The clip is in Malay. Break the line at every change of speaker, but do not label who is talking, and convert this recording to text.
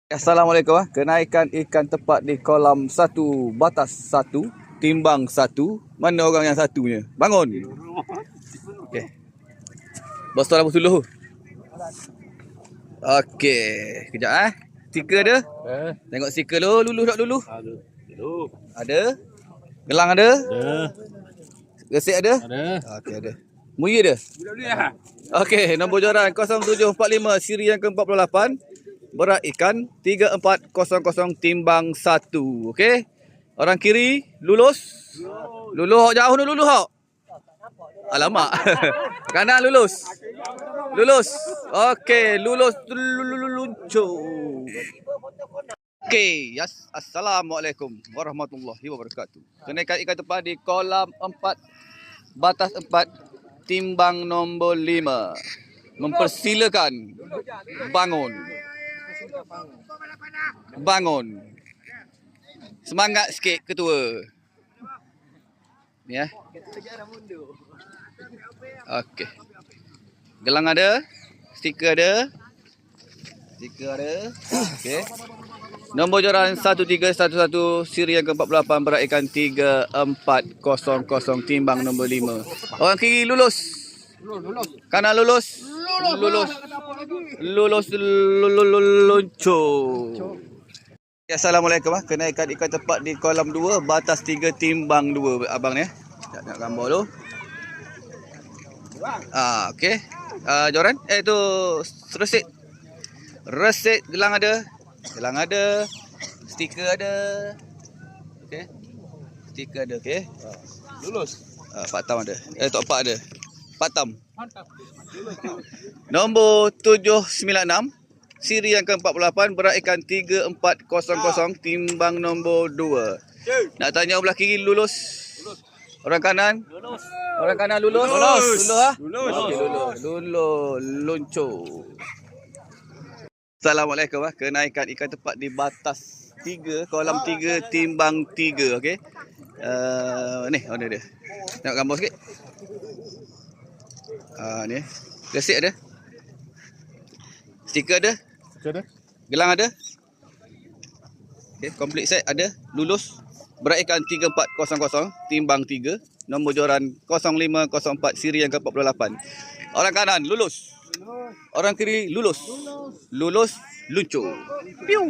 Assalamualaikum. Kenaikan ikan tepat di kolam 1, batas 1, timbang 1. Mana orang yang satunya? Bangun. Okey. Bos tolong dulu. Okey, kejap Stiker ada? Tengok stiker dulu. Luluh tak luluh? Ada. Gelang ada? Resip ada? Okey, ada. Muya ada? Okey, nombor joran 0745 siri yang ke-48. Berat ikan 3400 timbang 1. Okey. Orang kiri lulus. Luluh jauh ni luluh hok. Alamak. Kanan lulus. Lulus. Okey, lulus luncur. Okey, assalamualaikum warahmatullahi wabarakatuh. Kenaikan ikan tepat di kolam 4 batas 4 timbang nombor 5. Mempersilakan bangun. Bangun. Semangat sikit ketua. Ni Okey. Gelang ada, stiker ada. Okey. Nombor joran 1311 siri yang ke-48 berat ikan 3400 timbang nombor 5. Orang kiri lulus. Kanan lulus. Lulus luncur. Assalamualaikum. Kenaikan ikan tepat di kolam 2 batas 3 timbang 2 abang ni. Nak gambar dulu. Okey. Joran tu resip. Resip gelang ada. Stiker ada. Okey. Stiker ada okey. Lulus. Patam ada. Tok Pak ada. Patam. Nombor 796 siri yang ke-48 berat ikan 3400 timbang nombor 2. Nak tanya belah kiri lulus. Orang kanan? Lulus. Orang kanan lulus? Lulus. Luncur. Assalamualaikum. Kenaikan ikan tepat di batas 3, kolam 3 timbang 3. Okey. Ni ada dia. Tengok gambar sikit. Ni. Resip ada. Stiker ada. Gelang ada. Okey, complete set ada. Lulus. Berat ikan 3400 timbang 3. Nombor joran 0504 siri yang ke-48. Orang kanan lulus. Orang kiri lulus. Luncur. Piu.